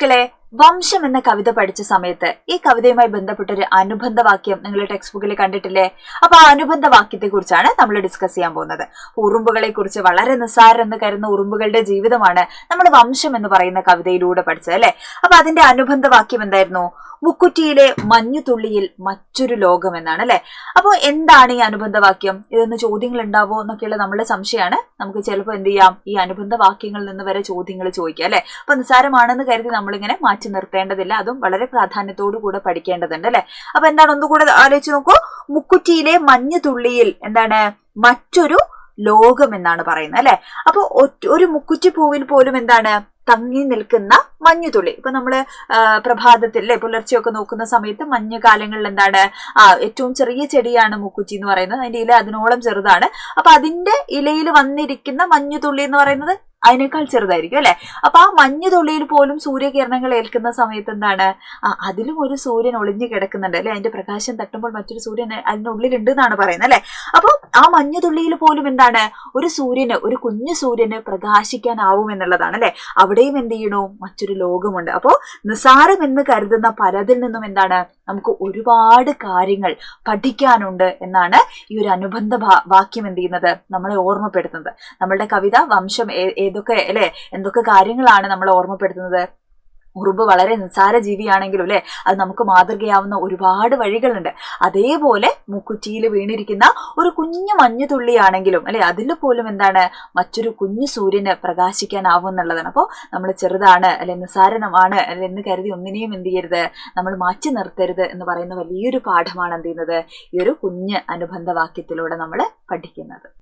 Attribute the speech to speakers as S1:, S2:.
S1: മക്കളെ, വംശം എന്ന കവിത പഠിച്ച സമയത്ത് ഈ കവിതയുമായി ബന്ധപ്പെട്ട ഒരു അനുബന്ധ വാക്യം നിങ്ങൾ ടെക്സ്റ്റ് ബുക്കിൽ കണ്ടിട്ടില്ലേ? അപ്പൊ ആ അനുബന്ധ വാക്യത്തെ കുറിച്ചാണ് നമ്മൾ ഡിസ്കസ് ചെയ്യാൻ പോകുന്നത്. ഉറുമ്പുകളെ കുറിച്ച് വളരെ നിസ്സാരം എന്ന് കരുതുന്ന ഉറുമ്പുകളുടെ ജീവിതമാണ് നമ്മൾ വംശം എന്ന് പറയുന്ന കവിതയിലൂടെ പഠിച്ചത് അല്ലെ. അപ്പൊ അതിന്റെ അനുബന്ധ വാക്യം എന്തായിരുന്നു? മുക്കുറ്റിയിലെ മഞ്ഞുതുള്ളിയിൽ മറ്റൊരു ലോകം എന്നാണ് അല്ലെ. അപ്പൊ എന്താണ് ഈ അനുബന്ധ വാക്യം? ഇതൊന്ന് ചോദ്യങ്ങൾ ഉണ്ടാവോ എന്നൊക്കെയുള്ള നമ്മുടെ സംശയമാണ്. നമുക്ക് ചിലപ്പോൾ എന്ത് ചെയ്യാം, ഈ അനുബന്ധ വാക്യങ്ങളിൽ നിന്ന് വരെ ചോദ്യങ്ങൾ ചോദിക്കാം അല്ലെ. അപ്പൊ നിസ്സാരമാണെന്ന് കരുതി നമ്മളിങ്ങനെ മാറ്റി നിർത്തേണ്ടതില്ല, അതും വളരെ പ്രാധാന്യത്തോടു കൂടെ പഠിക്കേണ്ടതുണ്ട് അല്ലെ. അപ്പൊ എന്താണ്, ഒന്നുകൂടെ ആലോചിച്ച് നോക്കൂ. മുക്കുറ്റിയിലെ മഞ്ഞുതുള്ളിയിൽ എന്താണ്? മറ്റൊരു ലോകം എന്നാണ് പറയുന്നത് അല്ലെ. അപ്പൊ ഒരു മുക്കുറ്റി പൂവിൽ പോലും എന്താണ്? തങ്ങി നിൽക്കുന്ന മഞ്ഞുതുള്ളി. ഇപ്പൊ നമ്മള് പ്രഭാതത്തിൽ അല്ലെ, പുലർച്ചെയൊക്കെ നോക്കുന്ന സമയത്ത് മഞ്ഞുകാലങ്ങളിൽ എന്താണ്? ഏറ്റവും ചെറിയ ചെടിയാണ് മുക്കുറ്റി എന്ന് പറയുന്നത്. അതിന്റെ ഇല അതിനോളം ചെറുതാണ്. അപ്പൊ അതിന്റെ ഇലയിൽ വന്നിരിക്കുന്ന മഞ്ഞുതുള്ളി എന്ന് പറയുന്നത് അതിനേക്കാൾ ചെറുതായിരിക്കും അല്ലെ. അപ്പൊ ആ മഞ്ഞുതുള്ളിയിൽ പോലും സൂര്യകിരണങ്ങൾ ഏൽക്കുന്ന സമയത്ത് എന്താണ്? അതിലും ഒരു സൂര്യൻ ഒളിഞ്ഞു കിടക്കുന്നുണ്ട് അല്ലെ. അതിന്റെ പ്രകാശം തട്ടുമ്പോൾ മറ്റൊരു സൂര്യൻ അതിനുള്ളിലുണ്ട് എന്നാണ് പറയുന്നത് അല്ലെ. അപ്പൊ ആ മഞ്ഞുതുള്ളിയിൽ പോലും എന്താണ്? ഒരു സൂര്യന്, ഒരു കുഞ്ഞു സൂര്യന് പ്രകാശിക്കാനാവും എന്നുള്ളതാണ് അല്ലെ. അവിടെയും എന്ത് ചെയ്യണു? മറ്റൊരു ലോകമുണ്ട്. അപ്പോ നിസാരം എന്ന് കരുതുന്ന പലതിൽ നിന്നും എന്താണ്? നമുക്ക് ഒരുപാട് കാര്യങ്ങൾ പഠിക്കാനുണ്ട് എന്നാണ് ഈ ഒരു അനുബന്ധ വാക്യം എന്ത് ചെയ്യുന്നത്? നമ്മളെ ഓർമ്മപ്പെടുത്തുന്നത്. നമ്മളുടെ കവിത വംശം ഏതൊക്കെ അല്ലെ, എന്തൊക്കെ കാര്യങ്ങളാണ് നമ്മളെ ഓർമ്മപ്പെടുത്തുന്നത്? ഉറുമ്പ് വളരെ നിസ്സാര ജീവിയാണെങ്കിലും അല്ലെ, അത് നമുക്ക് മാതൃകയാവുന്ന ഒരുപാട് വഴികളുണ്ട്. അതേപോലെ മുക്കുറ്റിയിൽ വീണിരിക്കുന്ന ഒരു കുഞ്ഞു മഞ്ഞുതുള്ളിയാണെങ്കിലും അല്ലെ, അതിൽ പോലും എന്താണ്? മറ്റൊരു കുഞ്ഞു സൂര്യന് പ്രകാശിക്കാനാവും എന്നുള്ളതാണ്. അപ്പോൾ നമ്മൾ ചെറുതാണ് അല്ലെ, നിസ്സാരമാണ് അല്ലെ എന്ന് കരുതി ഒന്നിനെയും എന്ത് ചെയ്യരുത്, നമ്മൾ മാറ്റി നിർത്തരുത് എന്ന് പറയുന്ന വലിയൊരു പാഠമാണ് എന്ത് ചെയ്യുന്നത്? ഈ ഒരു കുഞ്ഞ് അനുബന്ധ വാക്യത്തിലൂടെ നമ്മൾ പഠിക്കുന്നത്.